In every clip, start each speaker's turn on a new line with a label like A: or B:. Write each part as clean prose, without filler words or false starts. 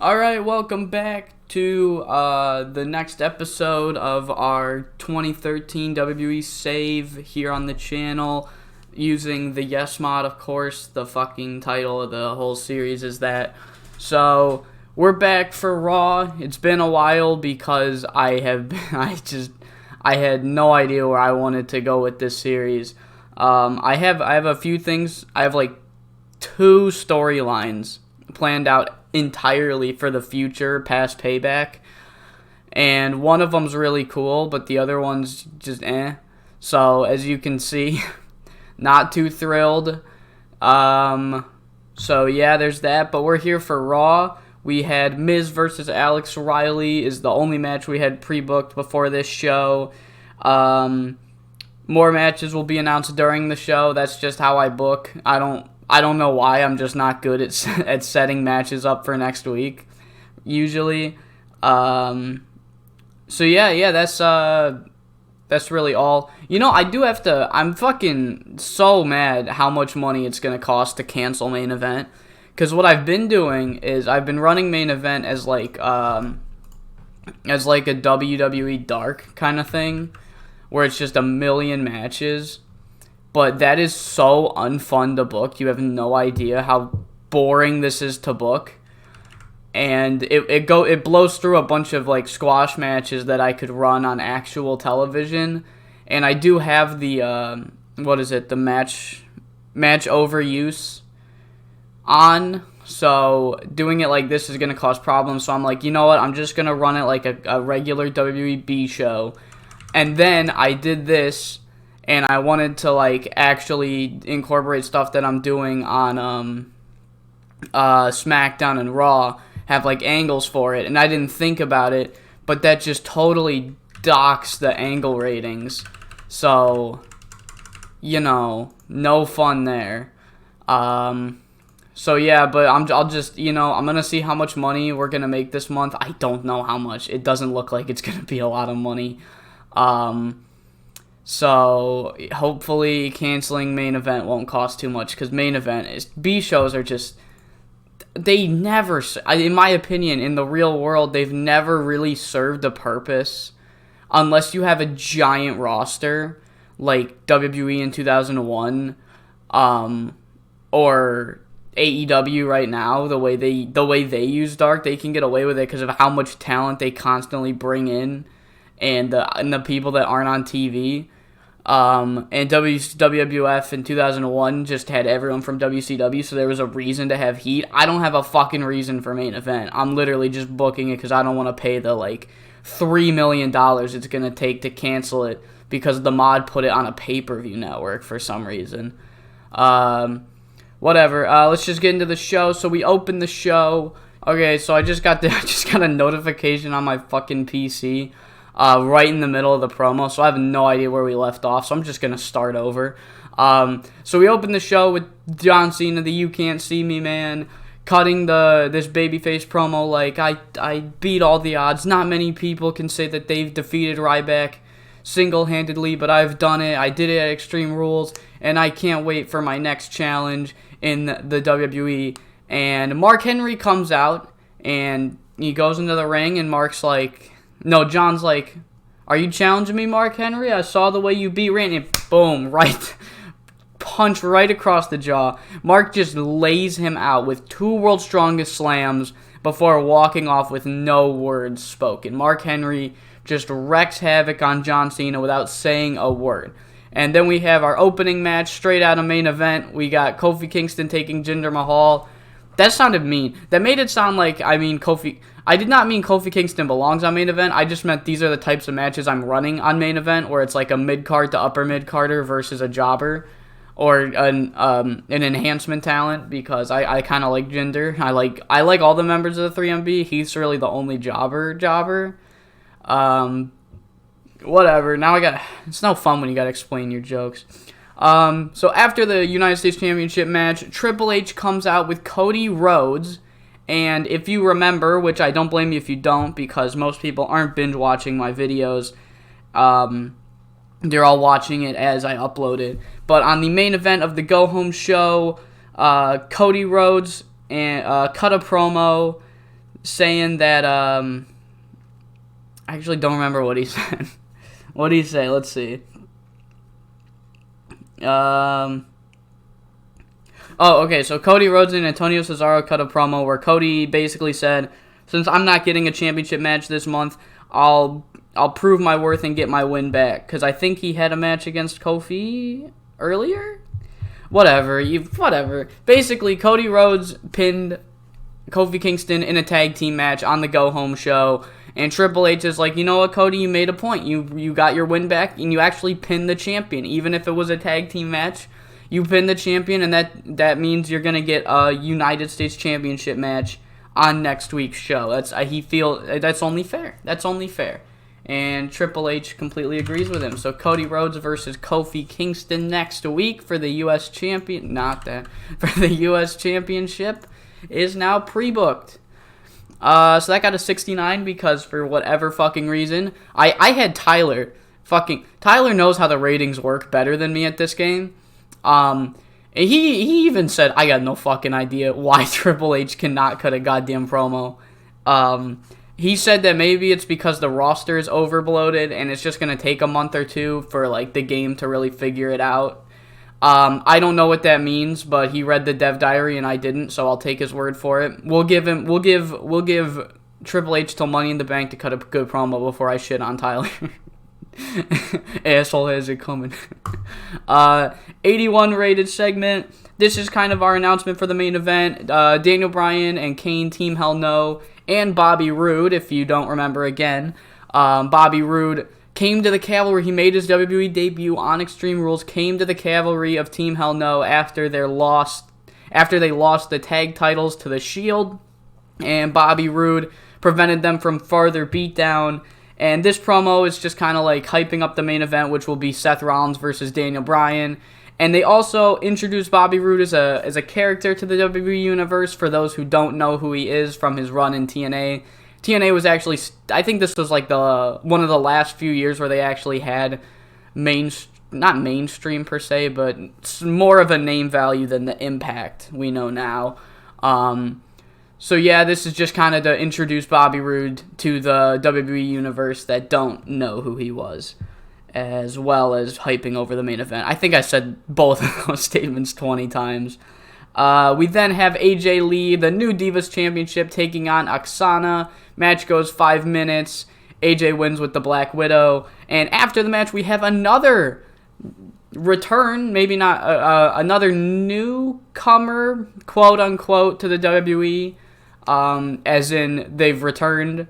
A: Alright, welcome back to the next episode of our 2013 WWE Save here on the channel, using the Yes mod, of course. The fucking title of the whole series is that. So, we're back for Raw. It's been a while because I had no idea where I wanted to go with this series. I have a few things. I have like 2 storylines planned out entirely for the future past Payback, and one of them's really cool, but the other one's just so as you can see, not too thrilled. So yeah, there's that, but we're here for Raw. We had Miz versus Alex Riley is the only match we had pre-booked before this show. More matches will be announced during the show. That's just how I book. I don't know why. I'm just not good at setting matches up for next week, usually. So yeah, that's really all. You know, I do have to. I'm fucking so mad how much money it's gonna cost to cancel Main Event, because what I've been doing is I've been running Main Event as like a WWE Dark kind of thing, where it's just a million matches. But that is so unfun to book. You have no idea how boring this is to book. And it blows through a bunch of like squash matches that I could run on actual television. And I do have the the match overuse on. So doing it like this is gonna cause problems. So I'm like, you know what? I'm just gonna run it like a regular WWB show. And then I did this. And I wanted to like actually incorporate stuff that I'm doing on Smackdown and Raw, have like angles for it, and I didn't think about it, but that just totally docks the angle ratings. So, you know, no fun there. So yeah, but I'll just, you know, I'm gonna see how much money we're gonna make this month. I don't know how much. It doesn't look like it's gonna be a lot of money. So, hopefully canceling Main Event won't cost too much, because Main Event B shows are just, they never, in my opinion, in the real world, they've never really served a purpose, unless you have a giant roster, like WWE in 2001, or AEW right now. The way they use Dark, they can get away with it because of how much talent they constantly bring in, and the people that aren't on TV. And WWF in 2001 just had everyone from WCW, so there was a reason to have heat. I don't have a fucking reason for Main Event. I'm literally just booking it because I don't want to pay the like $3 million it's going to take to cancel it because the mod put it on a pay-per-view network for some reason. Whatever. Let's just get into the show. So we open the show. Okay, so I just got a notification on my fucking PC. Right in the middle of the promo, so I have no idea where we left off, so I'm just going to start over. So we open the show with John Cena, the "You Can't See Me" man, cutting this babyface promo like, I beat all the odds. Not many people can say that they've defeated Ryback single-handedly, but I've done it. I did it at Extreme Rules, and I can't wait for my next challenge in the WWE. And Mark Henry comes out, and he goes into the ring, and John's like, are you challenging me, Mark Henry? I saw the way you beat Randy. And boom, punch right across the jaw. Mark just lays him out with 2 World's Strongest Slams before walking off with no words spoken. Mark Henry just wrecks havoc on John Cena without saying a word. And then we have our opening match straight out of Main Event. We got Kofi Kingston taking Jinder Mahal. That sounded mean. That made it sound like, I did not mean Kofi Kingston belongs on Main Event. I just meant these are the types of matches I'm running on Main Event, where it's like a mid-card to upper mid-carder versus a jobber, or an enhancement talent, because I kind of like Jinder. I like all the members of the 3MB. He's really the only jobber. Whatever. Now it's no fun when you gotta explain your jokes. So after the United States Championship match, Triple H comes out with Cody Rhodes. And if you remember, which I don't blame you if you don't, because most people aren't binge watching my videos, they're all watching it as I upload it. But on the main event of the Go Home show, Cody Rhodes cut a promo saying that, I actually don't remember what he said. What did he say? Let's see. Oh, okay, so Cody Rhodes and Antonio Cesaro cut a promo where Cody basically said, since I'm not getting a championship match this month, I'll prove my worth and get my win back. Because I think he had a match against Kofi earlier? Whatever. Basically, Cody Rhodes pinned Kofi Kingston in a tag team match on the Go Home show. And Triple H is like, you know what, Cody, you made a point. You got your win back, and you actually pinned the champion. Even if it was a tag team match, you pinned the champion, and that means you're going to get a United States Championship match on next week's show. That's only fair. That's only fair. And Triple H completely agrees with him. So Cody Rhodes versus Kofi Kingston next week for the U.S. Champion. For the U.S. Championship is now pre-booked. So that got a 69 because for whatever fucking reason, I had Tyler. Tyler knows how the ratings work better than me at this game. He even said, I got no fucking idea why Triple H cannot cut a goddamn promo. He said that maybe it's because the roster is overbloated and it's just going to take a month or two for like the game to really figure it out. I don't know what that means, but he read the dev diary and I didn't, so I'll take his word for it. We'll give Triple H till Money in the Bank to cut a good promo before I shit on Tyler. Asshole has it coming. 81 rated segment. This is kind of our announcement for the main event. Daniel Bryan and Kane, Team Hell No, and Bobby Roode, if you don't remember again. Bobby Roode came to the Cavalry. He made his WWE debut on Extreme Rules, came to the Cavalry of Team Hell No after they lost the tag titles to the Shield, and Bobby Roode prevented them from further beatdown. And this promo is just kind of like hyping up the main event, which will be Seth Rollins versus Daniel Bryan. And they also introduced Bobby Roode as a character to the WWE Universe for those who don't know who he is from his run in TNA. TNA was actually, I think this was like one of the last few years where they actually had not mainstream per se, but more of a name value than the Impact we know now. So yeah, this is just kind of to introduce Bobby Roode to the WWE Universe that don't know who he was, as well as hyping over the main event. I think I said both of those statements 20 times. We then have AJ Lee, the new Divas Championship, taking on Oksana. Match goes 5 minutes. AJ wins with the Black Widow. And after the match, we have another return, maybe not, another newcomer, quote-unquote, to the WWE. As in, they've returned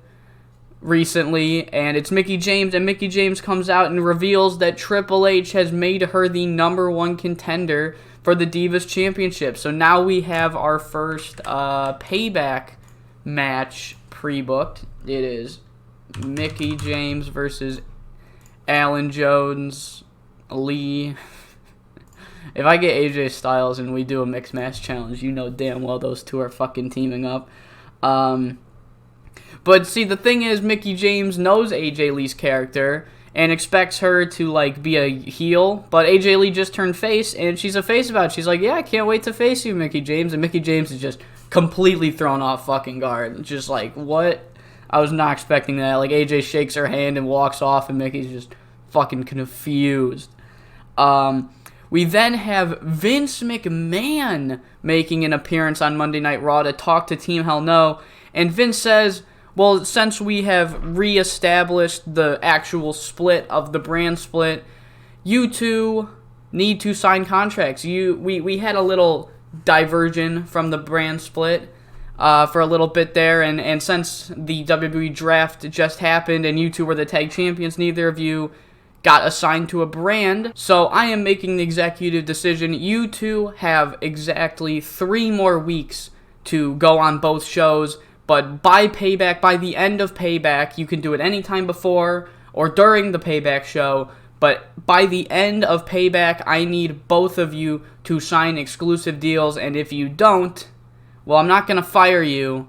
A: recently, and it's Mickie James, and Mickie James comes out and reveals that Triple H has made her the #1 contender for the Divas Championship. So now we have our first Payback match pre-booked. It is Mickie James versus Alan Jones, Lee. If I get AJ Styles and we do a mixed match challenge, you know damn well those two are fucking teaming up. But see, the thing is, Mickie James knows AJ Lee's character and expects her to like be a heel, but AJ Lee just turned face, and she's a face about it. She's like, yeah, I can't wait to face you, Mickie James. And Mickie James is just completely thrown off fucking guard. Just like, what? I was not expecting that. Like, AJ shakes her hand and walks off, and Mickey's just fucking confused. We then have Vince McMahon making an appearance on Monday Night Raw to talk to Team Hell No. And Vince says, well, since we have reestablished the actual split of the brand split, you two need to sign contracts. We had a little diversion from the brand split for a little bit there. And since the WWE draft just happened and you two were the tag champions, neither of you got assigned to a brand, so I am making the executive decision. You two have exactly 3 more weeks to go on both shows, but by Payback, by the end of Payback, you can do it anytime before or during the Payback show, but by the end of Payback, I need both of you to sign exclusive deals, and if you don't, well, I'm not going to fire you.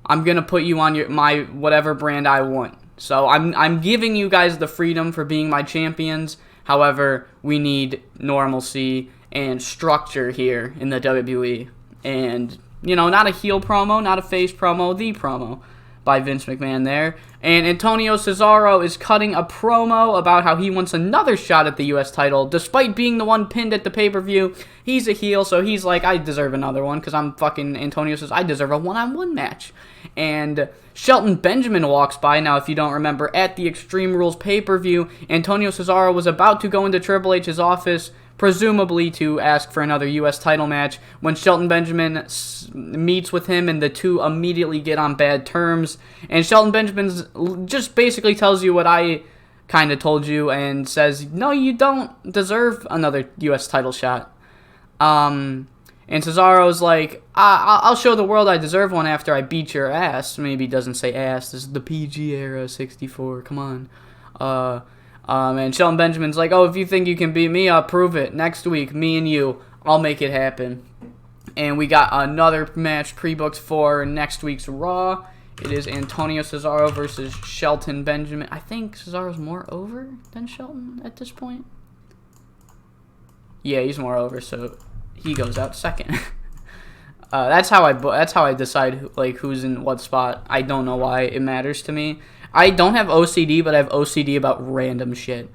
A: I'm going to put you on my whatever brand I want. So I'm giving you guys the freedom for being my champions. However, we need normalcy and structure here in the WWE. And You know, not a heel promo, not a face promo, the promo by Vince McMahon there. And Antonio Cesaro is cutting a promo about how he wants another shot at the U.S. title. Despite being the one pinned at the pay-per-view, he's a heel, so he's like, I deserve another one, because I'm fucking Antonio says, I deserve a one-on-one match. And Shelton Benjamin walks by. Now, if you don't remember, at the Extreme Rules pay-per-view, Antonio Cesaro was about to go into Triple H's office, presumably to ask for another U.S. title match, when Shelton Benjamin meets with him, and the two immediately get on bad terms. And Shelton Benjamin just basically tells you what I kind of told you, and says, no, you don't deserve another U.S. title shot. And Cesaro's like, I'll show the world I deserve one after I beat your ass. Maybe he doesn't say ass. This is the PG era, 64. Come on. And Shelton Benjamin's like, oh, if you think you can beat me, I'll prove it. Next week, me and you, I'll make it happen. And we got another match pre-booked for next week's Raw. It is Antonio Cesaro versus Shelton Benjamin. I think Cesaro's more over than Shelton at this point. Yeah, he's more over, so he goes out second. That's how I decide who's in what spot. I don't know why it matters to me. I don't have OCD, but I have OCD about random shit.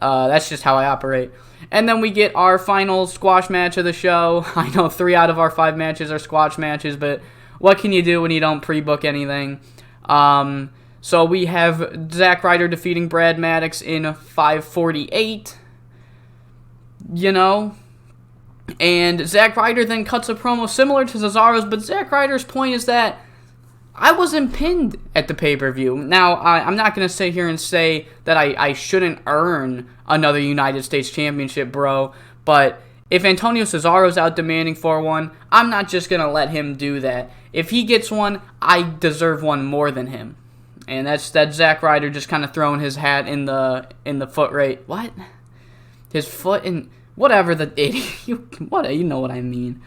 A: That's just how I operate. And then we get our final squash match of the show. I know 3 out of our 5 matches are squash matches, but what can you do when you don't pre-book anything? So we have Zack Ryder defeating Brad Maddox in 5:48. You know? And Zack Ryder then cuts a promo similar to Cesaro's, but Zack Ryder's point is that I wasn't pinned at the pay-per-view. Now, I'm not going to sit here and say that I shouldn't earn another United States Championship, bro. But if Antonio Cesaro's out demanding for one, I'm not just going to let him do that. If he gets one, I deserve one more than him. And that's Zack Ryder just kind of throwing his hat in the foot right. What? His foot in... Whatever the... you know what I mean.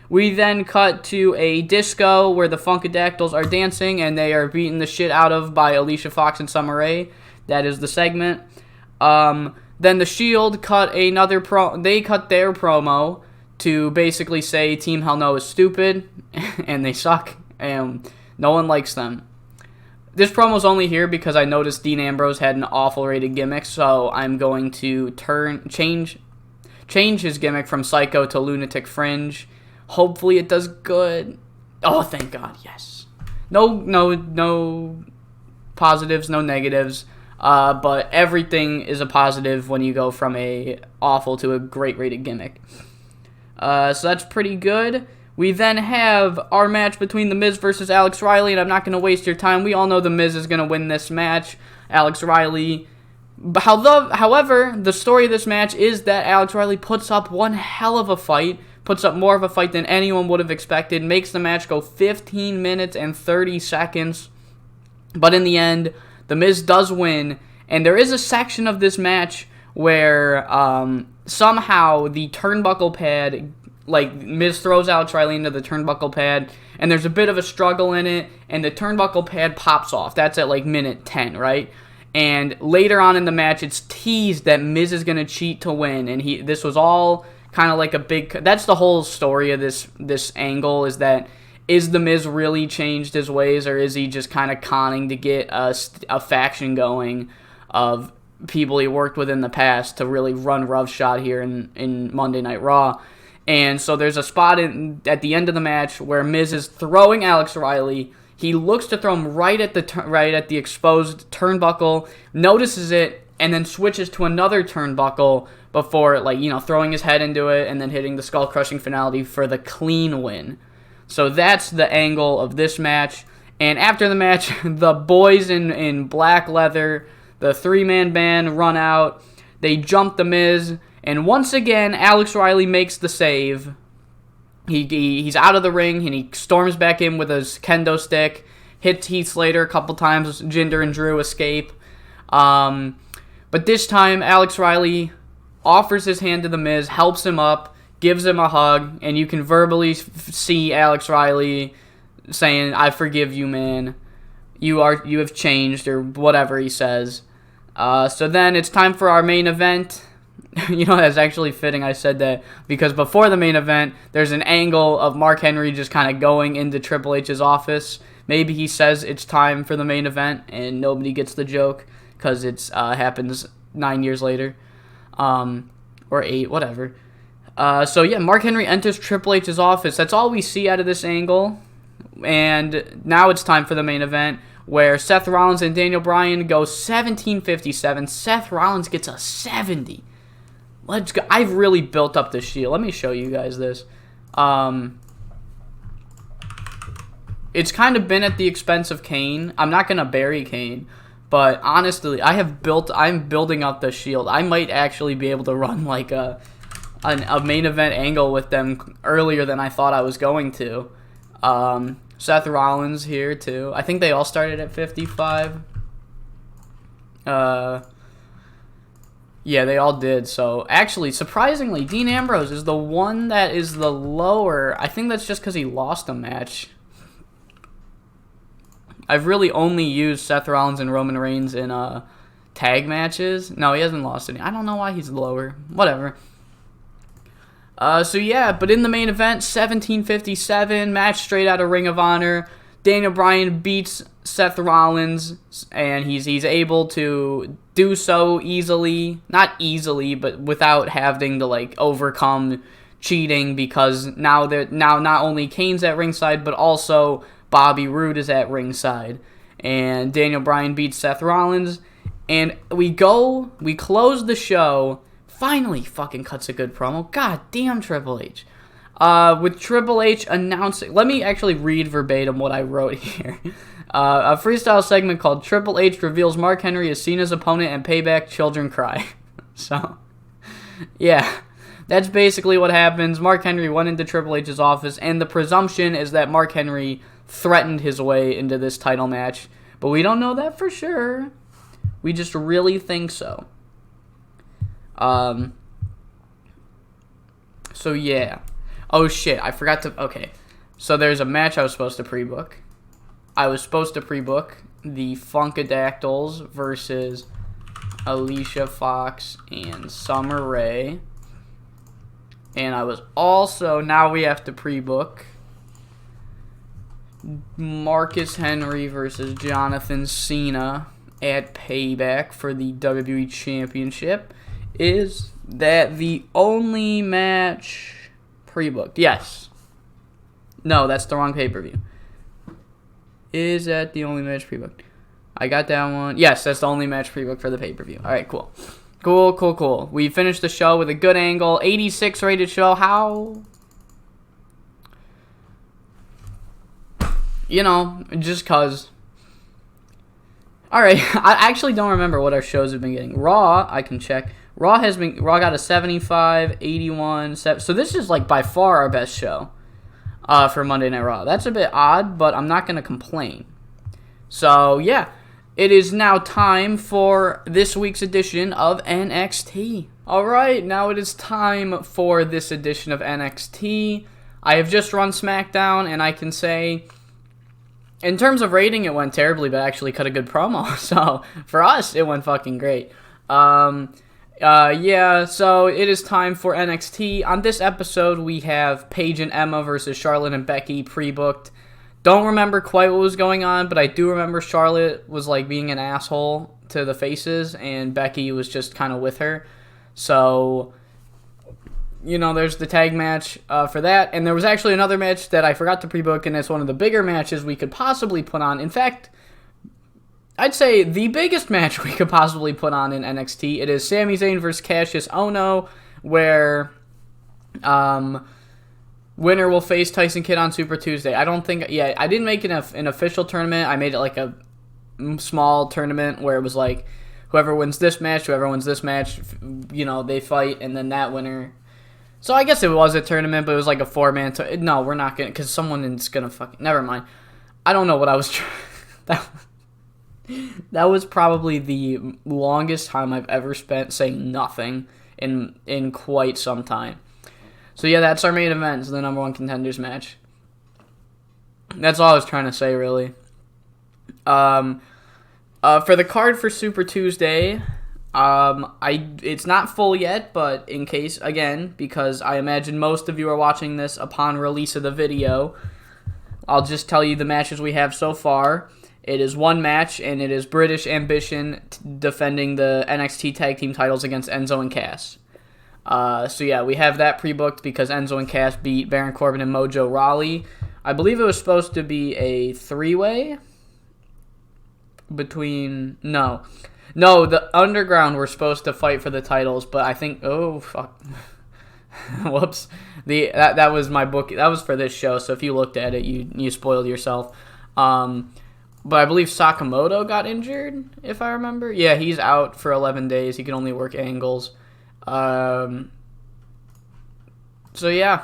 A: We then cut to a disco where the Funkadactyls are dancing and they are beaten the shit out of by Alicia Fox and Summer Rae. That is the segment. Then the Shield cut they cut their promo to basically say Team Hell No is stupid and they suck and no one likes them. This promo's only here because I noticed Dean Ambrose had an awful rated gimmick, so I'm going to change his gimmick from Psycho to Lunatic Fringe. Hopefully it does good. Oh, thank God, yes. No positives, no negatives. But everything is a positive when you go from a awful to a great rated gimmick. So that's pretty good. We then have our match between The Miz versus Alex Riley, and I'm not going to waste your time. We all know The Miz is going to win this match. Alex Riley... However, the story of this match is that Alex Riley puts up one hell of a fight, puts up more of a fight than anyone would have expected, makes the match go 15 minutes and 30 seconds. But in the end, The Miz does win, and there is a section of this match where somehow the turnbuckle pad, Miz throws Alex Riley into the turnbuckle pad, and there's a bit of a struggle in it, and the turnbuckle pad pops off. That's at minute 10, right? And later on in the match, it's teased that Miz is going to cheat to win. And this was all kind of like a big... That's the whole story of this angle, is that is The Miz really changed his ways, or is he just kind of conning to get a faction going of people he worked with in the past to really run roughshod here in Monday Night Raw? And so there's a spot at the end of the match where Miz is throwing Alex Riley. He looks to throw him right at the exposed turnbuckle, notices it, and then switches to another turnbuckle before, throwing his head into it and then hitting the skull-crushing finality for the clean win. So that's the angle of this match. And after the match, the boys in black leather, the 3-man band, run out. They jump The Miz, and once again, Alex Riley makes the save. He's out of the ring, and he storms back in with his kendo stick, hits Heath Slater a couple times, Jinder and Drew escape. But this time, Alex Riley offers his hand to The Miz, helps him up, gives him a hug, and you can verbally see Alex Riley saying, I forgive you, man. You have changed, or whatever he says. So then it's time for our main event. That's actually fitting I said that, because before the main event, there's an angle of Mark Henry just kind of going into Triple H's office. Maybe he says it's time for the main event, and nobody gets the joke, because it happens 9 years later. Or 8, whatever. So yeah, Mark Henry enters Triple H's office. That's all we see out of this angle. And now it's time for the main event, where Seth Rollins and Daniel Bryan go 17:57. Seth Rollins gets a 70. Let's go. I've really built up the Shield. Let me show you guys this. It's kind of been at the expense of Kane. I'm not going to bury Kane, but honestly, I'm building up the Shield. I might actually be able to run like a main event angle with them earlier than I thought I was going to. Seth Rollins here too. I think they all started at 55. Yeah, they all did. So, actually, surprisingly, Dean Ambrose is the one that is the lower. I think that's just because he lost a match. I've really only used Seth Rollins and Roman Reigns in tag matches. No, he hasn't lost any. I don't know why he's lower. Whatever. So, yeah, but in the main event, 17:57, match straight out of Ring of Honor. Daniel Bryan beats Seth Rollins, and he's able to do so easily. Not easily, but without having to, like, overcome cheating, because now not only Kane's at ringside, but also Bobby Roode is at ringside. And Daniel Bryan beats Seth Rollins, and we close the show. Finally fucking cuts a good promo. God damn, Triple H. With Triple H announcing... Let me actually read verbatim what I wrote here. A freestyle segment called Triple H reveals Mark Henry is Cena's opponent and Payback Children Cry. So, yeah. That's basically what happens. Mark Henry went into Triple H's office, and the presumption is that Mark Henry threatened his way into this title match. But we don't know that for sure. We just really think so. So, yeah. Oh, shit, I forgot to... Okay, so there's a match I was supposed to pre-book. I was supposed to pre-book the Funkadactyls versus Alicia Fox and Summer Rae. And I was also... Now we have to pre-book Marcus Henry versus Jonathan Cena at Payback for the WWE Championship. Is that the only match... pre-booked? Yes. No, that's the wrong pay-per-view. Is that the only match pre-booked? I got that one. Yes, that's the only match pre-booked for the pay-per-view. All right, cool. Cool. We finished the show with a good angle. 86 rated show. How? Just cause. All right, I actually don't remember what our shows have been getting. Raw, I can check. Raw got a 75, 81, so this is like by far our best show for Monday Night Raw. That's a bit odd, but I'm not going to complain. So, yeah, it is now time for this week's edition of NXT. All right, now it is time for this edition of NXT. I have just run Smackdown, and I can say, in terms of rating, it went terribly, but I actually cut a good promo. So, for us, it went fucking great. Yeah, so it is time for NXT. On this episode, we have Paige and Emma versus Charlotte and Becky pre-booked. Don't remember quite what was going on, but I do remember Charlotte was like being an asshole to the faces, and Becky was just kind of with her. So, there's the tag match for that. And there was actually another match that I forgot to pre-book, and it's one of the bigger matches we could possibly put on. In fact, I'd say the biggest match we could possibly put on in NXT. It is Sami Zayn versus Cassius Ohno, where winner will face Tyson Kidd on Super Tuesday. I didn't make it an official tournament. I made it like a small tournament where it was like, whoever wins this match, they fight, and then that winner. So I guess it was a tournament, but it was like a 4-man. No, we're not going to, because someone is going to fucking, never mind. I don't know what I was trying, that was probably the longest time I've ever spent saying nothing in quite some time. So yeah, that's our main event. So the number one contenders match. That's all I was trying to say, really. For the card for Super Tuesday, It's not full yet, but in case, again, because I imagine most of you are watching this upon release of the video, I'll just tell you the matches we have so far. It is one match, and it is British Ambition defending the NXT Tag Team titles against Enzo and Cass. So yeah, we have that pre-booked because Enzo and Cass beat Baron Corbin and Mojo Rawley. I believe it was supposed to be a three-way between... No, the Underground were supposed to fight for the titles, but I think... Oh, fuck. Whoops. That was my book. That was for this show, so if you looked at it, you spoiled yourself. But I believe Sakamoto got injured, if I remember. Yeah, he's out for 11 days. He can only work angles. So yeah,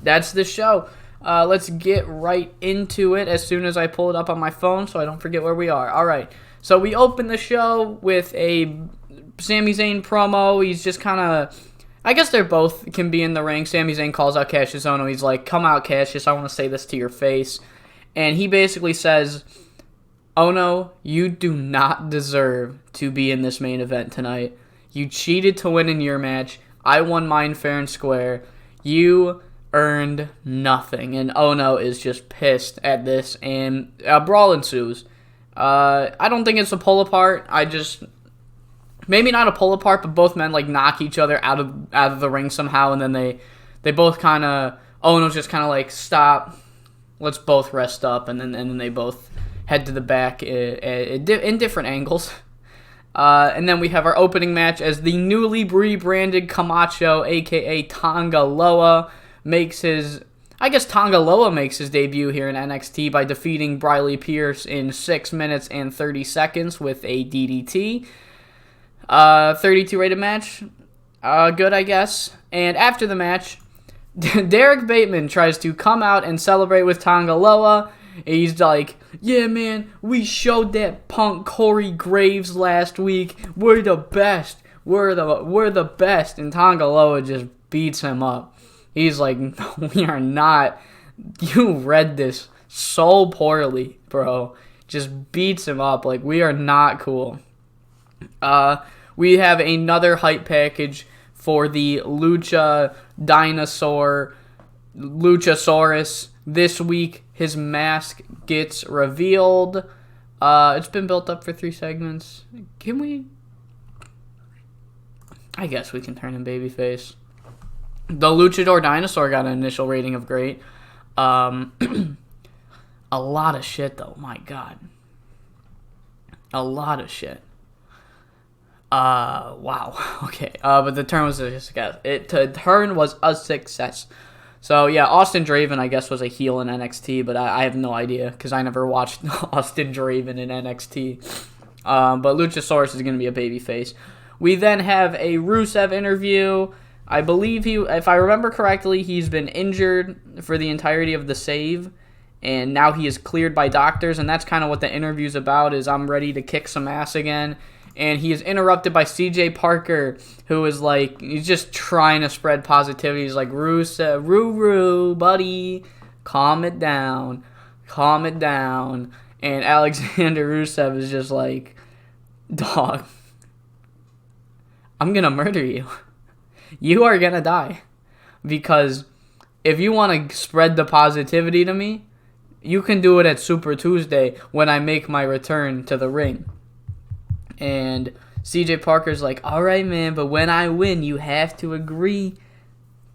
A: that's the show. Let's get right into it as soon as I pull it up on my phone so I don't forget where we are. All right, so we open the show with a Sami Zayn promo. He's just kind of... I guess they're both can be in the ring. Sami Zayn calls out Cassius Ohno. He's like, come out, Cassius. I want to say this to your face. And he basically says, Ohno, you do not deserve to be in this main event tonight. You cheated to win in your match. I won mine fair and square. You earned nothing. And Ohno is just pissed at this. And a brawl ensues. I don't think it's a pull apart. Maybe not a pull apart, but both men like knock each other out of the ring somehow, and then they both kind of... Ohno's just kind of like, stop, let's both rest up, and then they both head to the back in different angles. And then we have our opening match as the newly rebranded Camacho, a.k.a. Tonga Loa, makes his... I guess Tonga Loa makes his debut here in NXT by defeating Briley Pierce in 6 minutes and 30 seconds with a DDT. 32 rated match. Good, I guess. And after the match, Derek Bateman tries to come out and celebrate with Tonga Loa. He's like, yeah, man, we showed that punk Corey Graves last week. We're the best. We're the best. And Tonga Loa just beats him up. He's like, no, we are not. You read this so poorly, bro. Just beats him up. Like, we are not cool. We have another hype package for the Luchasaurus. This week, his mask gets revealed. It's been built up for 3 segments. Can we? I guess we can turn him babyface. The Luchador Dinosaur got an initial rating of great. A lot of shit, though. My God. A lot of shit. Wow. Okay. But the turn was a success. The turn was a success. So, yeah, Austin Draven, I guess, was a heel in NXT, but I have no idea because I never watched Austin Draven in NXT. But Luchasaurus is going to be a babyface. We then have a Rusev interview. I believe if I remember correctly, he's been injured for the entirety of the save, and now he is cleared by doctors, and that's kind of what the interview's about, is I'm ready to kick some ass again. And he is interrupted by CJ Parker, who is like, he's just trying to spread positivity. He's like, Roo, buddy, calm it down. And Alexander Rusev is just like, dog, I'm going to murder you. You are going to die. Because if you want to spread the positivity to me, you can do it at Super Tuesday when I make my return to the ring. And CJ Parker's like, all right, man, but when I win, you have to agree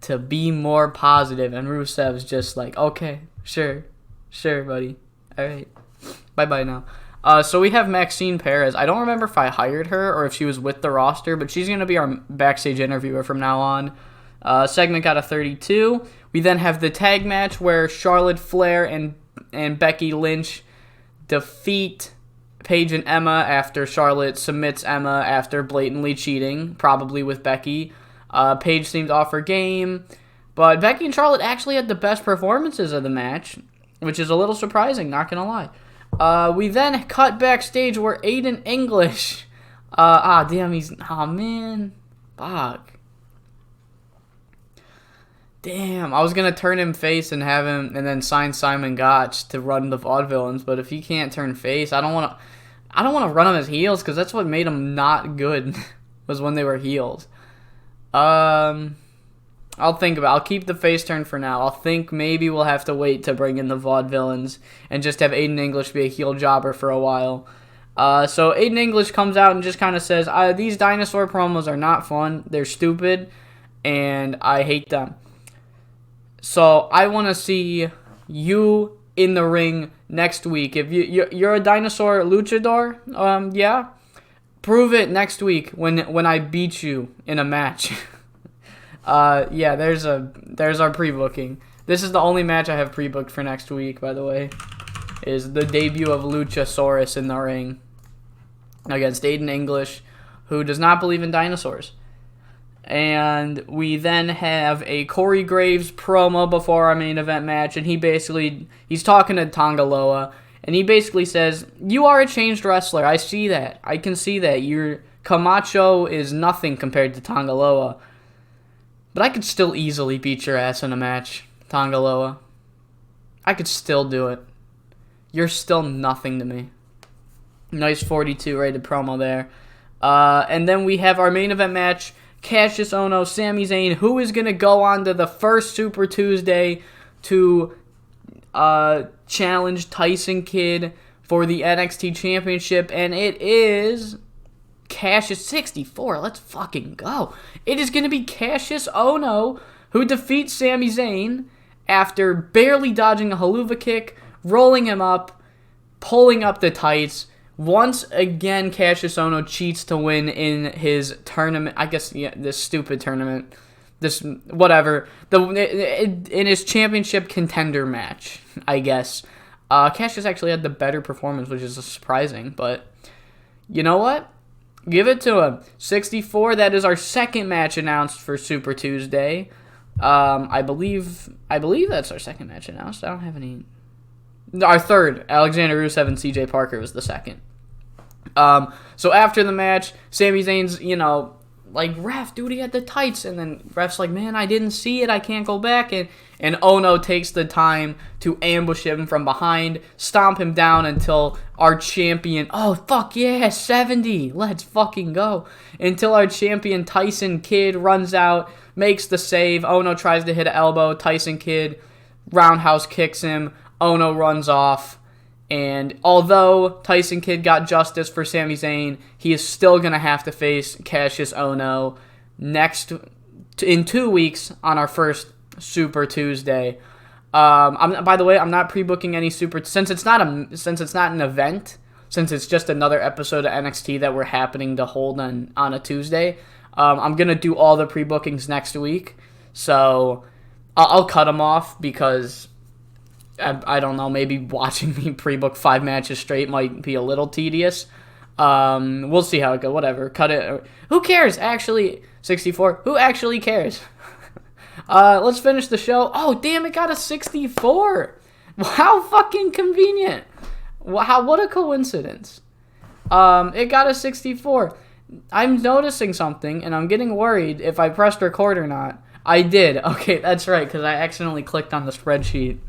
A: to be more positive. And Rusev's just like, okay, sure, buddy. All right, bye-bye now. So we have Maxine Perez. I don't remember if I hired her or if she was with the roster, but she's going to be our backstage interviewer from now on. Segment got a 32. We then have the tag match where Charlotte Flair and Becky Lynch defeat Paige and Emma after Charlotte submits Emma after blatantly cheating, probably with Becky. Paige seemed off her game, but Becky and Charlotte actually had the best performances of the match, which is a little surprising, not gonna lie. We then cut backstage where Aiden English, fuck. Damn, I was going to turn him face and have him, and then sign Simon Gotch to run the Vaudevillains, but if he can't turn face, I don't want to... I don't want to run them as heels because that's what made them not good was when they were heels. I'll think about it. I'll keep the face turn for now. I'll think maybe we'll have to wait to bring in the vaudevillains and just have Aiden English be a heel jobber for a while. So Aiden English comes out and just kind of says, these dinosaur promos are not fun. They're stupid, and I hate them. So I want to see you in the ring next week. If you're a dinosaur luchador, yeah, prove it next week when I beat you in a match. Yeah, there's our pre-booking. This is the only match I have pre-booked for next week, by the way, is the debut of Luchasaurus in the ring against Aiden English, who does not believe in dinosaurs. And we then have a Corey Graves promo before our main event match, and he's talking to Tongaloa, and he basically says, you are a changed wrestler. I see that. I can see that. Your Camacho is nothing compared to Tongaloa. But I could still easily beat your ass in a match, Tongaloa. I could still do it. You're still nothing to me. Nice 42 rated promo there. And then we have our main event match, Cassius Ohno, Sami Zayn, who is going to go on to the first Super Tuesday to challenge Tyson Kidd for the NXT Championship. And it is Cassius 64. Let's fucking go. It is going to be Cassius Ohno who defeats Sami Zayn after barely dodging a haluva kick, rolling him up, pulling up the tights. Once again, Cassius Ohno cheats to win in his tournament. I guess, yeah, this stupid tournament. This, whatever. In his championship contender match, I guess. Cassius actually had the better performance, which is surprising. But, you know what? Give it to him. 64, that is our second match announced for Super Tuesday. I believe that's our second match announced. I don't have any. Our third. Alexander Rusev and CJ Parker was the second. So after the match, Sami Zayn's, like, ref, dude, he had the tights. And then ref's like, man, I didn't see it. I can't go back. And Ohno takes the time to ambush him from behind, stomp him down until our champion, oh, fuck yeah, 70. Let's fucking go. Until our champion Tyson Kidd runs out, makes the save. Ohno tries to hit an elbow. Tyson Kidd roundhouse kicks him. Ohno runs off. And although Tyson Kidd got justice for Sami Zayn, he is still going to have to face Cassius Ohno in 2 weeks on our first Super Tuesday. By the way, I'm not pre-booking any Super since it's not an event, since it's just another episode of NXT that we're happening to hold on a Tuesday. I'm gonna do all the pre-bookings next week, so I'll cut them off because I don't know, maybe watching me pre-book 5 matches straight might be a little tedious. We'll see how it goes. Whatever, cut it. Who cares? Actually, 64. Who actually cares? Let's finish the show. Oh, damn, it got a 64. How fucking convenient. What a coincidence. It got a 64. I'm noticing something, and I'm getting worried if I pressed record or not. I did. Okay, that's right, because I accidentally clicked on the spreadsheet.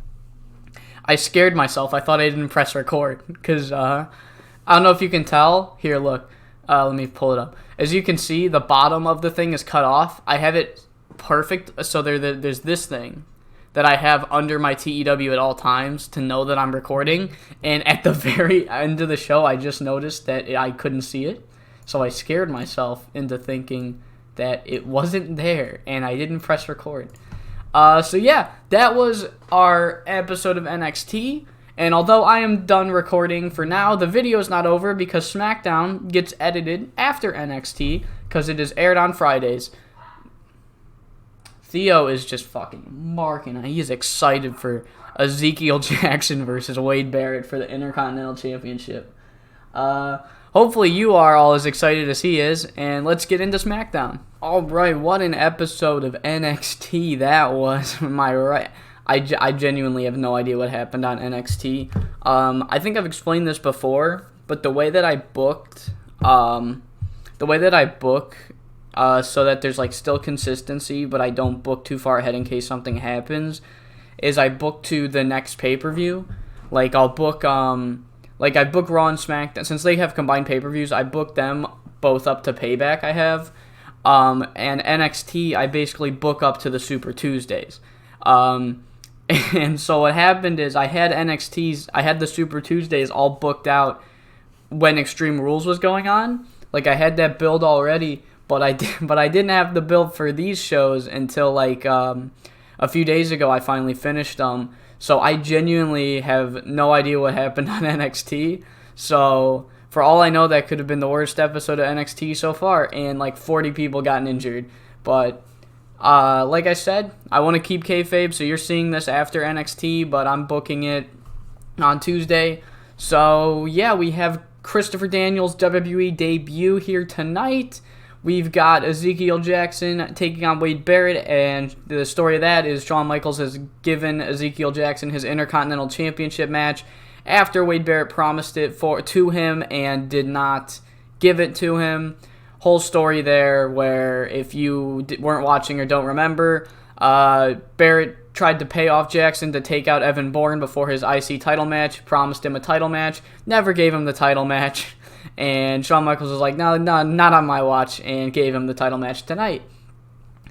A: I scared myself. I thought I didn't press record, because, I don't know if you can tell. Here, look. Let me pull it up. As you can see, the bottom of the thing is cut off. I have it perfect, so there's this thing that I have under my TEW at all times to know that I'm recording, and at the very end of the show, I just noticed that I couldn't see it, so I scared myself into thinking that it wasn't there, and I didn't press record. So yeah, that was our episode of NXT, and although I am done recording for now, the video is not over because Smackdown gets edited after NXT, because it is aired on Fridays. Theo is just fucking marking. He is excited for Ezekiel Jackson versus Wade Barrett for the Intercontinental Championship. Hopefully you are all as excited as he is, and let's get into SmackDown. Alright, what an episode of NXT that was. Am I right? I genuinely have no idea what happened on NXT. I think I've explained this before, but the way that I book, so that there's like still consistency, but I don't book too far ahead in case something happens, is I book to the next pay-per-view. Like I'll book Like, I book Raw and SmackDown. Since they have combined pay-per-views, I book them both up to Payback I have. And NXT, I basically book up to the Super Tuesdays. And so what happened is I had the Super Tuesdays all booked out when Extreme Rules was going on. Like, I had that build already, but I didn't have the build for these shows until like a few days ago. I finally finished them. So I genuinely have no idea what happened on NXT. So for all I know, that could have been the worst episode of NXT so far, and like 40 people gotten injured. But like I said, I want to keep kayfabe, so you're seeing this after NXT, but I'm booking it on Tuesday. So yeah, we have Christopher Daniels' WWE debut here tonight. We've got Ezekiel Jackson taking on Wade Barrett, and the story of that is Shawn Michaels has given Ezekiel Jackson his Intercontinental Championship match after Wade Barrett promised it to him and did not give it to him. Whole story there where, if you weren't watching or don't remember, Barrett tried to pay off Jackson to take out Evan Bourne before his IC title match, promised him a title match, never gave him the title match. And Shawn Michaels was like, no, not on my watch, and gave him the title match tonight.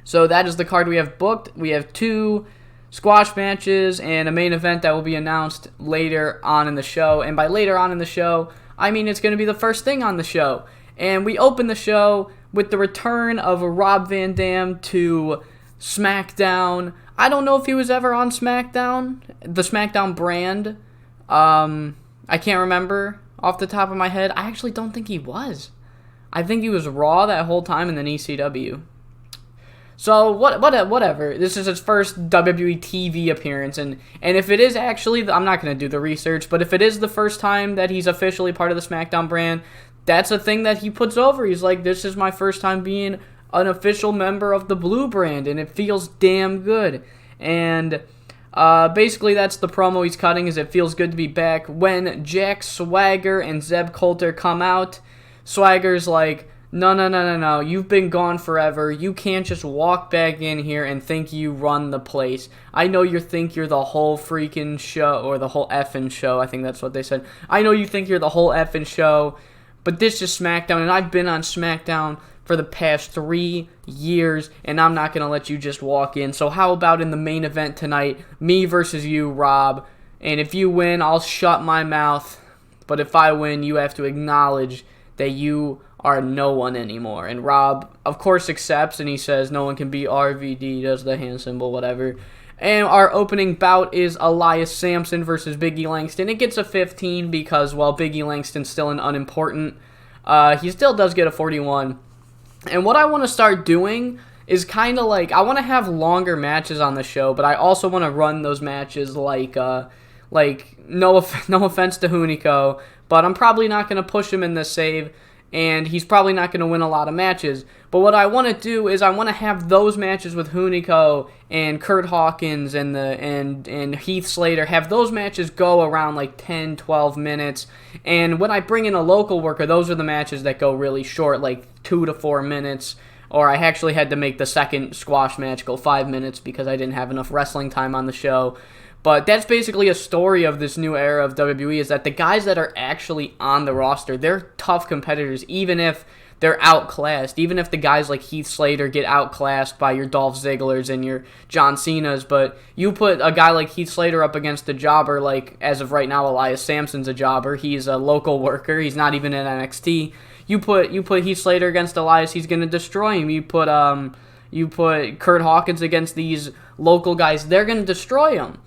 A: So that is the card we have booked. We have 2 squash matches and a main event that will be announced later on in the show. And by later on in the show, I mean it's going to be the first thing on the show. And we open the show with the return of Rob Van Dam to SmackDown. I don't know if he was ever on SmackDown, the SmackDown brand. I can't remember off the top of my head. I actually don't think he was. I think he was Raw that whole time and then ECW. So, whatever. This is his first WWE TV appearance, and if it is actually, I'm not going to do the research, but if it is the first time that he's officially part of the SmackDown brand, that's a thing that he puts over. He's like, this is my first time being an official member of the Blue brand, and it feels damn good. And basically, that's the promo he's cutting, is it feels good to be back. When Jack Swagger and Zeb Coulter come out, Swagger's like, no, you've been gone forever. You can't just walk back in here and think you run the place. I know you think you're the whole freaking show, or the whole effing show, I think that's what they said. I know you think you're the whole effing show, but this is SmackDown, and I've been on SmackDown for the past 3 years, and I'm not going to let you just walk in. So how about in the main event tonight, me versus you, Rob, and if you win, I'll shut my mouth, but if I win, you have to acknowledge that you are no one anymore. And Rob, of course, accepts, and he says no one can beat RVD, does the hand symbol, whatever. And our opening bout is Elias Samson versus Big E Langston. It gets a 15 because, while Big E Langston's still an unimportant, he still does get a 41. And what I want to start doing is kind of like, I want to have longer matches on the show, but I also want to run those matches like no offense to Hunico, but I'm probably not going to push him in the save, and he's probably not going to win a lot of matches. But what I want to do is I want to have those matches with Hunico and Kurt Hawkins and Heath Slater, have those matches go around like 10, 12 minutes. And when I bring in a local worker, those are the matches that go really short, like 2 to 4 minutes. Or I actually had to make the second squash match go 5 minutes because I didn't have enough wrestling time on the show. But that's basically a story of this new era of WWE, is that the guys that are actually on the roster, they're tough competitors, even if they're outclassed. Even if the guys like Heath Slater get outclassed by your Dolph Zigglers and your John Cenas, but you put a guy like Heath Slater up against a jobber, like, as of right now, Elias Sampson's a jobber. He's a local worker. He's not even in NXT. You put Heath Slater against Elias, he's going to destroy him. You put Kurt Hawkins against these local guys, they're going to destroy him.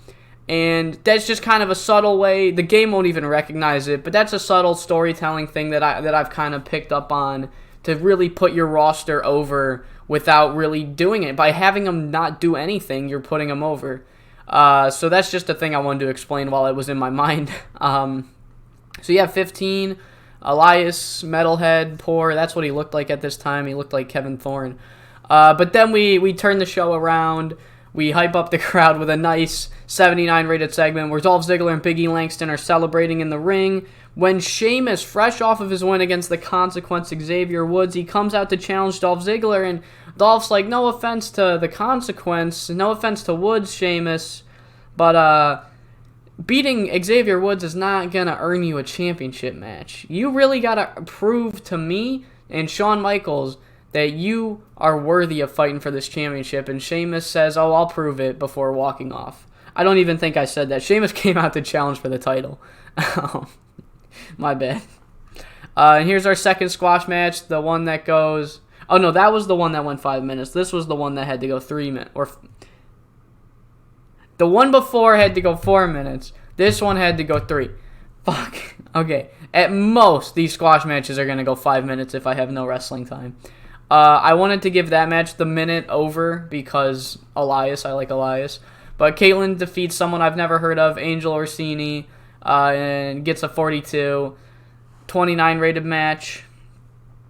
A: And that's just kind of a subtle way. The game won't even recognize it, but that's a subtle storytelling thing that I've kind of picked up on, to really put your roster over without really doing it. By having them not do anything, you're putting them over. So that's just a thing I wanted to explain while it was in my mind. So yeah, 15. Elias, metalhead, poor. That's what he looked like at this time. He looked like Kevin Thorne. But then we turn the show around. We hype up the crowd with a nice 79 rated segment where Dolph Ziggler and Big E Langston are celebrating in the ring. When Sheamus, fresh off of his win against the Consequence Xavier Woods, he comes out to challenge Dolph Ziggler, and Dolph's like, no offense to the Consequence, no offense to Woods, Sheamus, but beating Xavier Woods is not going to earn you a championship match. You really got to prove to me and Shawn Michaels that you are worthy of fighting for this championship. And Sheamus says, oh, I'll prove it before walking off. I don't even think I said that. Sheamus came out to challenge for the title. My bad. And here's our second squash match. The one that goes... Oh, no, that was the one that went 5 minutes. This was the one that had to go 3 minutes. The one before had to go 4 minutes. This one had to go 3. Fuck. Okay. At most, these squash matches are going to go 5 minutes if I have no wrestling time. I wanted to give that match the minute over because Elias. I like Elias. But Caitlyn defeats someone I've never heard of, Angel Orsini, and gets a 42. 29 rated match.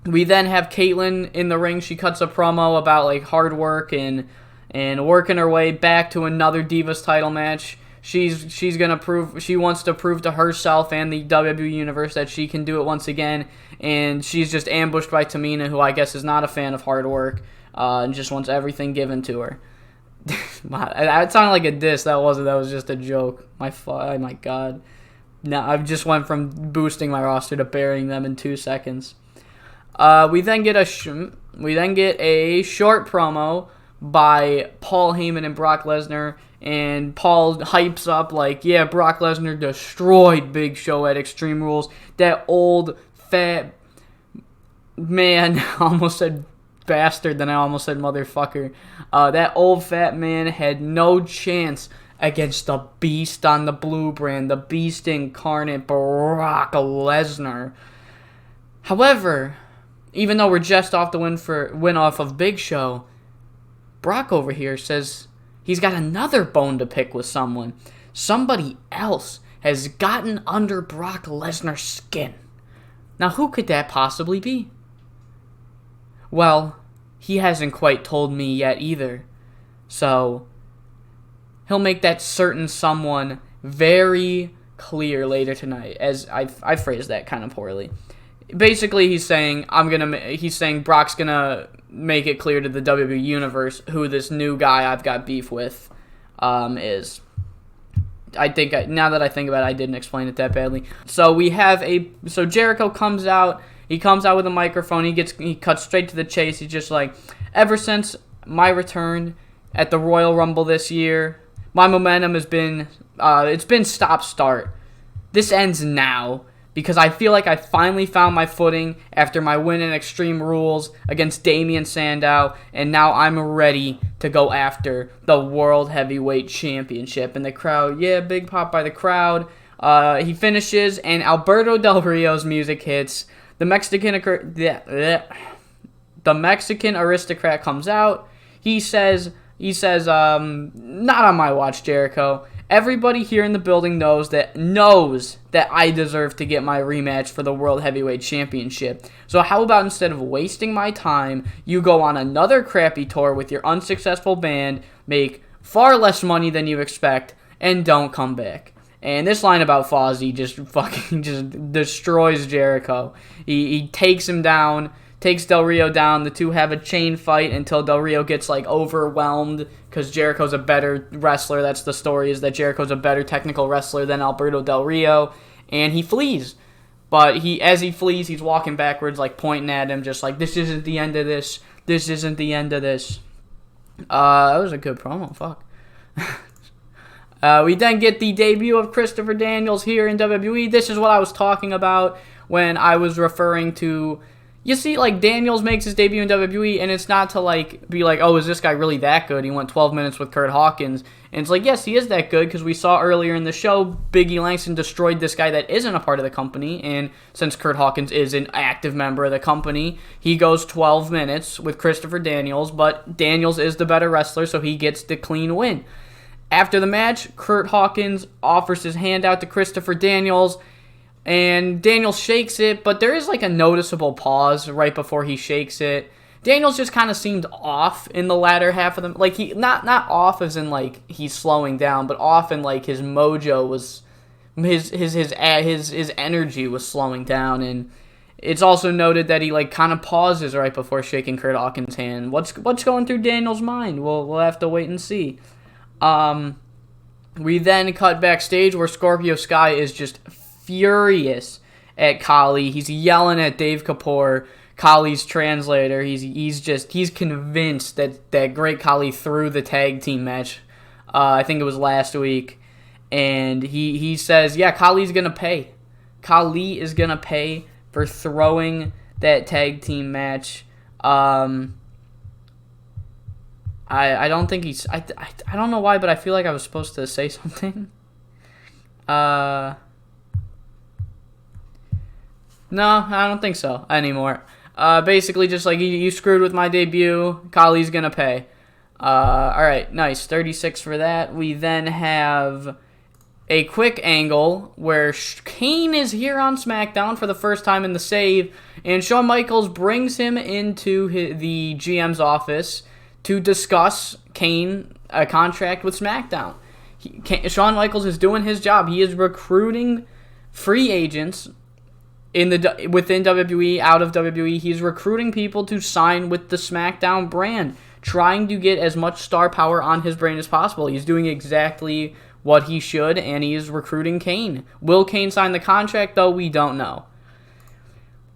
A: We then have Caitlyn in the ring. She cuts a promo about like hard work and working her way back to another Divas title match. She wants to prove to herself and the WWE Universe that she can do it once again. And she's just ambushed by Tamina, who I guess is not a fan of hard work, and just wants everything given to her. That sounded like a diss. That wasn't. That was just a joke. Oh my God. Now I just went from boosting my roster to burying them in 2 seconds. We then get a short promo by Paul Heyman and Brock Lesnar, and Paul hypes up like, yeah, Brock Lesnar destroyed Big Show at Extreme Rules. That old fat man, I almost said bastard, then I almost said motherfucker. That old fat man had no chance against the beast on the blue brand, the beast incarnate, Brock Lesnar. However, even though we're just off the win off of Big Show, Brock over here says he's got another bone to pick with someone. Somebody else has gotten under Brock Lesnar's skin. Now, who could that possibly be? Well, he hasn't quite told me yet either. So, he'll make that certain someone very clear later tonight, as I phrased that kind of poorly. Basically, he's saying Brock's gonna make it clear to the WWE Universe who this new guy I've got beef with is. Now that I think about it, I didn't explain it that badly. So Jericho comes out. He comes out with a microphone. He cuts straight to the chase. He's just like, ever since my return at the Royal Rumble this year, my momentum has been stop-start. This ends now because I feel like I finally found my footing after my win in Extreme Rules against Damian Sandow, and now I'm ready to go after the World Heavyweight Championship. And the crowd, yeah, big pop by the crowd. He finishes, and Alberto Del Rio's music hits. The Mexican aristocrat comes out. He says, not on my watch, Jericho. Everybody here in the building knows that I deserve to get my rematch for the World Heavyweight Championship. So how about instead of wasting my time, you go on another crappy tour with your unsuccessful band, make far less money than you expect, and don't come back. And this line about Fozzy just destroys Jericho. He takes him down, takes Del Rio down. The two have a chain fight until Del Rio gets overwhelmed because Jericho's a better wrestler. That's the story, is that Jericho's a better technical wrestler than Alberto Del Rio, and he flees. But as he flees, he's walking backwards, pointing at him, just like, this isn't the end of this. This isn't the end of this. That was a good promo. Fuck. We then get the debut of Christopher Daniels here in WWE. This is what I was talking about when I was referring to... You see, Daniels makes his debut in WWE, and it's not to, be like, oh, is this guy really that good? He went 12 minutes with Kurt Hawkins. And it's like, yes, he is that good, because we saw earlier in the show, Biggie Langston destroyed this guy that isn't a part of the company, and since Kurt Hawkins is an active member of the company, he goes 12 minutes with Christopher Daniels, but Daniels is the better wrestler, so he gets the clean win. After the match, Kurt Hawkins offers his hand out to Christopher Daniels, and Daniels shakes it, but there is a noticeable pause right before he shakes it. Daniels just kind of seemed off in the latter half of them. He not off as in he's slowing down, but off in his mojo was his energy was slowing down, and it's also noted that he kind of pauses right before shaking Kurt Hawkins' hand. What's going through Daniels' mind? We'll have to wait and see. We then cut backstage where Scorpio Sky is just furious at Khali. He's yelling at Dave Kapoor, Khali's translator. He's convinced that Great Khali threw the tag team match. I think it was last week. And he says, yeah, Khali's going to pay. Khali is going to pay for throwing that tag team match. I don't think he's... I don't know why, but I feel like I was supposed to say something. No, I don't think so anymore. Basically, just like, you screwed with my debut, Khali's gonna pay. Alright, nice. 36 for that. We then have a quick angle where Kane is here on SmackDown for the first time in the save, and Shawn Michaels brings him into the GM's office to discuss Kane, a contract with SmackDown. Shawn Michaels is doing his job. He is recruiting free agents within WWE, out of WWE. He's recruiting people to sign with the SmackDown brand, trying to get as much star power on his brand as possible. He's doing exactly what he should, and he is recruiting Kane. Will Kane sign the contract, though? We don't know.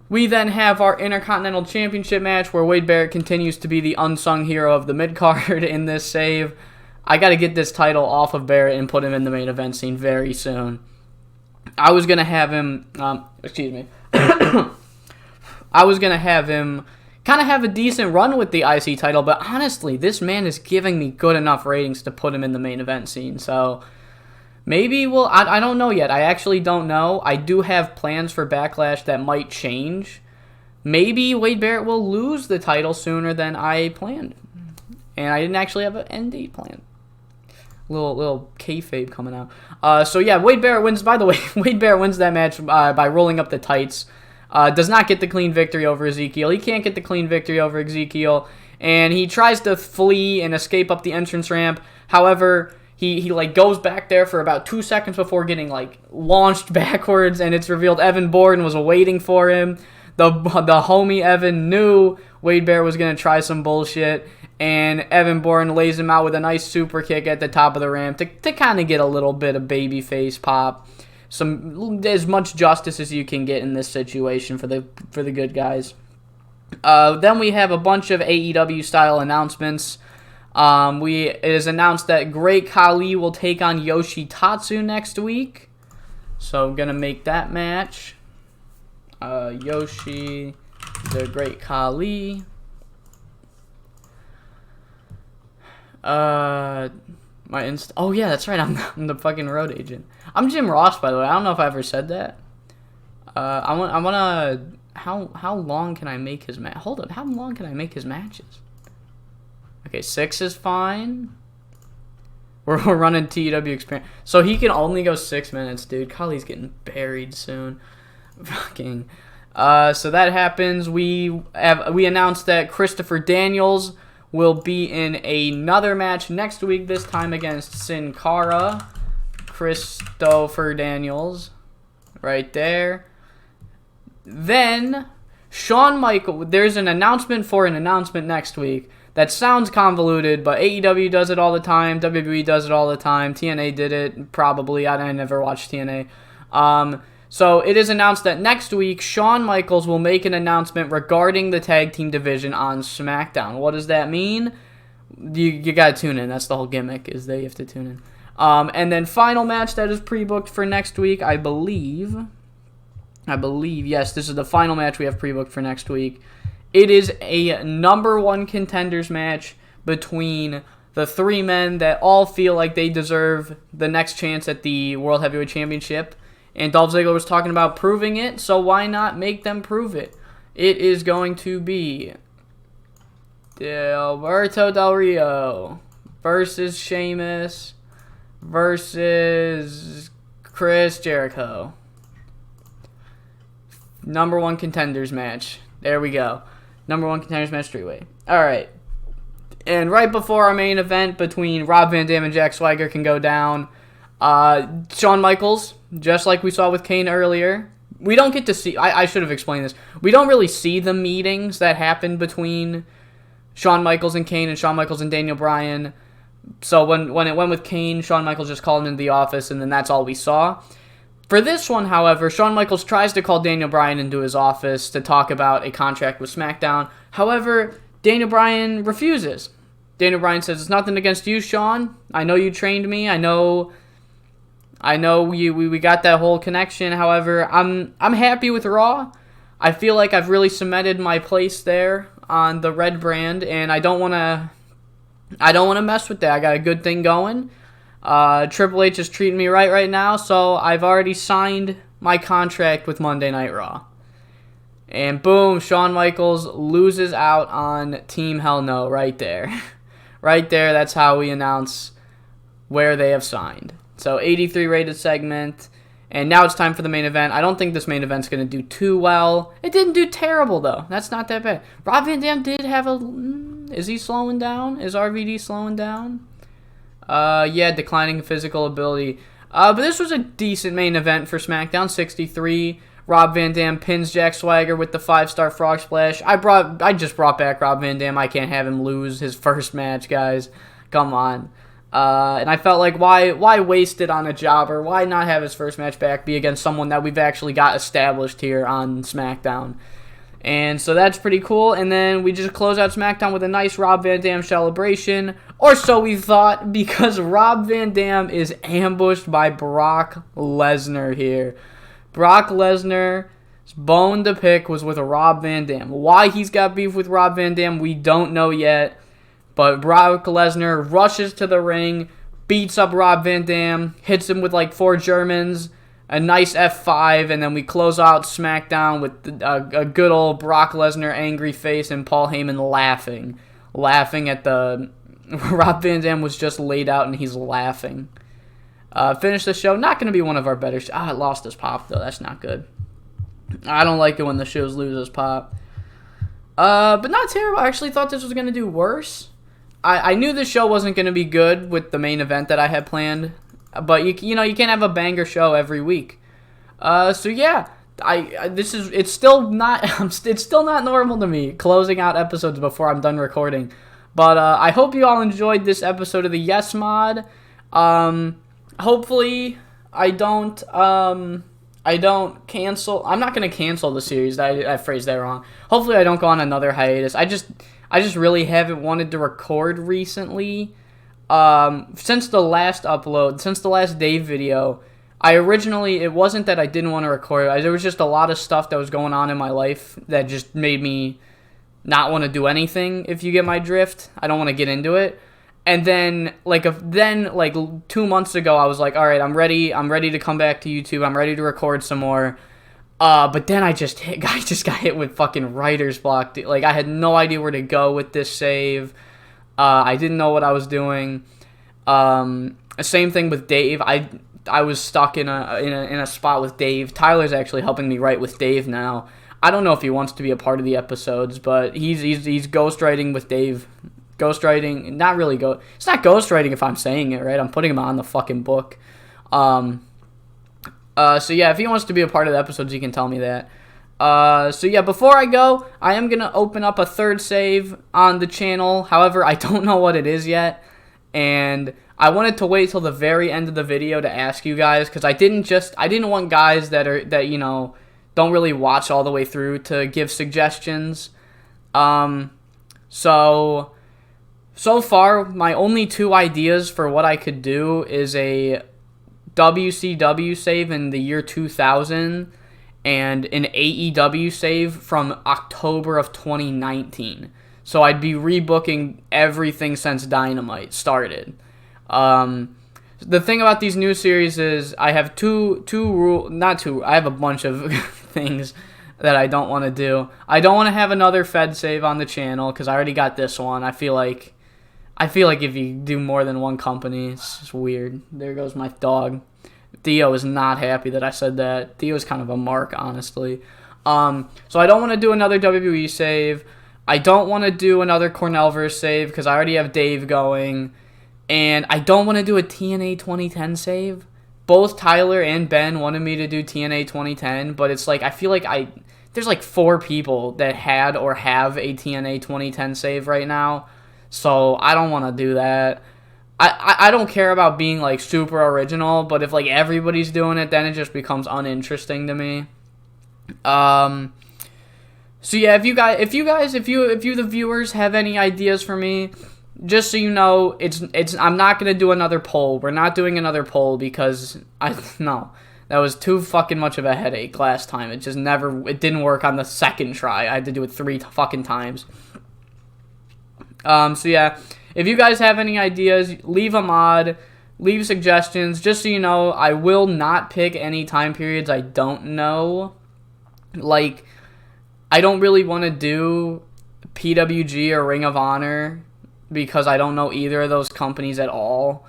A: We then have our Intercontinental Championship match where Wade Barrett continues to be the unsung hero of the mid-card in this save. I got to get this title off of Barrett and put him in the main event scene very soon. I was going to have him... I was going to have him kind of have a decent run with the IC title, but honestly, this man is giving me good enough ratings to put him in the main event scene, so... Maybe I don't know yet. I actually don't know. I do have plans for Backlash that might change. Maybe Wade Barrett will lose the title sooner than I planned. And I didn't actually have an end date planned. Little kayfabe coming out. So yeah, Wade Barrett wins. By the way, Wade Barrett wins that match by rolling up the tights. Does not get the clean victory over Ezekiel. He can't get the clean victory over Ezekiel. And he tries to flee and escape up the entrance ramp. However... He like goes back there for about 2 seconds before getting like launched backwards, and it's revealed Evan Bourne was waiting for him. The homie Evan knew Wade Barrett was gonna try some bullshit, and Evan Bourne lays him out with a nice super kick at the top of the ramp to kind of get a little bit of babyface pop, as much justice as you can get in this situation for the good guys. Then we have a bunch of AEW style announcements. It is announced that Great Khali will take on Yoshitatsu next week. So I'm going to make that match. Yoshi, the Great Khali. Oh yeah, that's right. I'm the fucking road agent. I'm Jim Ross, by the way. I don't know if I ever said that. I want to... How long can I make his match? Hold on. How long can I make his matches? Okay, 6 is fine. We're running TEW experience. So he can only go 6 minutes, dude. Khali's getting buried soon. Fucking. So that happens. We announced that Christopher Daniels will be in another match next week, this time against Sin Cara. Christopher Daniels. Right there. Then, Shawn Michaels. There's an announcement for an announcement next week. That sounds convoluted, but AEW does it all the time. WWE does it all the time. TNA did it, probably. I never watched TNA. So it is announced that next week, Shawn Michaels will make an announcement regarding the tag team division on SmackDown. What does that mean? You gotta tune in. That's the whole gimmick, is that you have to tune in. And then final match that is pre-booked for next week, I believe, yes, this is the final match we have pre-booked for next week. It is a number 1 contenders match between the 3 men that all feel like they deserve the next chance at the World Heavyweight Championship. And Dolph Ziggler was talking about proving it, so why not make them prove it? It is going to be Alberto Del Rio versus Sheamus versus Chris Jericho. Number 1 contenders match. There we go. Number 1 contenders match 3-way. Alright. And right before our main event between Rob Van Dam and Jack Swagger can go down, Shawn Michaels, just like we saw with Kane earlier, we don't get to see... I should have explained this. We don't really see the meetings that happen between Shawn Michaels and Kane and Shawn Michaels and Daniel Bryan. So when it went with Kane, Shawn Michaels just called him into the office, and then that's all we saw. For this one, however, Shawn Michaels tries to call Daniel Bryan into his office to talk about a contract with Smackdown. However, Daniel Bryan refuses. Daniel Bryan says, "It's nothing against you, Shawn. I know you trained me. I know we got that whole connection. However, I'm happy with Raw. I feel like I've really cemented my place there on the red brand, and I don't want to mess with that. I got a good thing going. Triple H is treating me right now, so I've already signed my contract with Monday Night Raw." And boom, Shawn Michaels loses out on Team Hell No right there. Right there, that's how we announce where they have signed. So 83 rated segment, and now it's time for the main event. I don't think this main event's going to do too well. It didn't do terrible, though. That's not that bad. Rob Van Dam did have is he slowing down? Is RVD slowing down? Yeah, declining physical ability. But this was a decent main event for SmackDown. 63. Rob Van Dam pins Jack Swagger with the 5-star frog splash. I just brought back Rob Van Dam. I can't have him lose his first match, guys. Come on. And I felt like why waste it on a jobber? Why not have his first match back be against someone that we've actually got established here on SmackDown? And so that's pretty cool. And then we just close out SmackDown with a nice Rob Van Dam celebration. Or so we thought, because Rob Van Dam is ambushed by Brock Lesnar here. Brock Lesnar's bone to pick was with Rob Van Dam. Why he's got beef with Rob Van Dam, we don't know yet. But Brock Lesnar rushes to the ring, beats up Rob Van Dam, hits him with like 4 Germans, a nice F5, and then we close out SmackDown with a good old Brock Lesnar angry face and Paul Heyman laughing at the Rob Van Dam was just laid out and he's laughing. Finish the show. Not going to be one of our better shows. It lost its pop, though. That's not good. I don't like it when the shows lose its pop. But not terrible. I actually thought this was going to do worse. I knew this show wasn't going to be good with the main event that I had planned. But, you can't have a banger show every week. So, yeah. It's still not normal to me closing out episodes before I'm done recording. But I hope you all enjoyed this episode of the Yes Mod. Hopefully I don't cancel. I'm not going to cancel the series. I phrased that wrong. Hopefully I don't go on another hiatus. I just really haven't wanted to record recently. Since the last upload, since the last Dave video, it wasn't that I didn't want to record. There was just a lot of stuff that was going on in my life that just made me not want to do anything, if you get my drift. I don't want to get into it. And then, like 2 months ago, I was like, all right, I'm ready to come back to YouTube. I'm ready to record some more. But then I just got hit with fucking writer's block. Like, I had no idea where to go with this save. I didn't know what I was doing. Same thing with Dave. I was stuck in a spot with Dave. Tyler's actually helping me write with Dave now. I don't know if he wants to be a part of the episodes, but he's ghostwriting with Dave. Ghostwriting, not really it's not ghostwriting if I'm saying it, right? I'm putting him on the fucking book. So yeah, if he wants to be a part of the episodes, he can tell me that. So yeah, before I go, I am going to open up a third save on the channel. However, I don't know what it is yet. And I wanted to wait till the very end of the video to ask you guys, because I didn't want guys that don't really watch all the way through to give suggestions. So far, my only 2 ideas for what I could do is a WCW save in the year 2000 and an AEW save from October of 2019. So I'd be rebooking everything since Dynamite started. The thing about these new series is I have I have a bunch of things that I don't want to do. I don't want to have another Fed save on the channel because I already got this one. I feel like if you do more than one company, it's just weird. There goes my dog. Theo is not happy that I said that. Theo's kind of a mark, honestly. So I don't want to do another WWE save. I don't want to do another Cornellverse save because I already have Dave going. And I don't want to do a TNA 2010 save. Both Tyler and Ben wanted me to do TNA 2010, but it's like I feel like there's like 4 people that had or have a TNA 2010 save right now. So I don't want to do that. I don't care about being like super original, but if like everybody's doing it, then it just becomes uninteresting to me. So yeah, if you the viewers have any ideas for me, just so you know, I'm not gonna do another poll. We're not doing another poll because that was too fucking much of a headache last time. It didn't work on the second try. I had to do it 3 fucking times. So yeah, if you guys have any ideas, leave a mod, leave suggestions. Just so you know, I will not pick any time periods I don't know. Like, I don't really want to do PWG or Ring of Honor because I don't know either of those companies at all.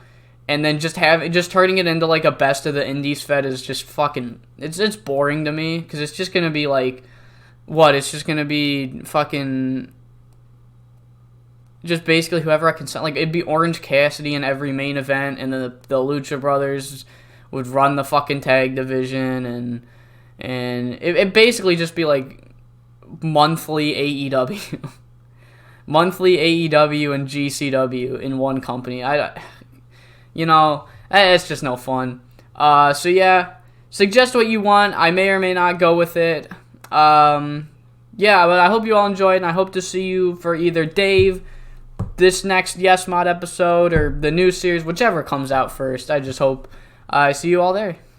A: And then just turning it into like a best of the indies fed is just fucking, it's boring to me because it's just going to be like, what? It's just going to be fucking, just basically whoever I can send. Like, it'd be Orange Cassidy in every main event, and then the Lucha Brothers would run the fucking tag division, and it basically just be like monthly AEW. Monthly AEW and GCW in one company. It's just no fun. So yeah, suggest what you want. I may or may not go with it. Yeah, but I hope you all enjoyed, and I hope to see you for either Dave, this next Yes Mod episode, or the new series, whichever comes out first. I just hope I see you all there.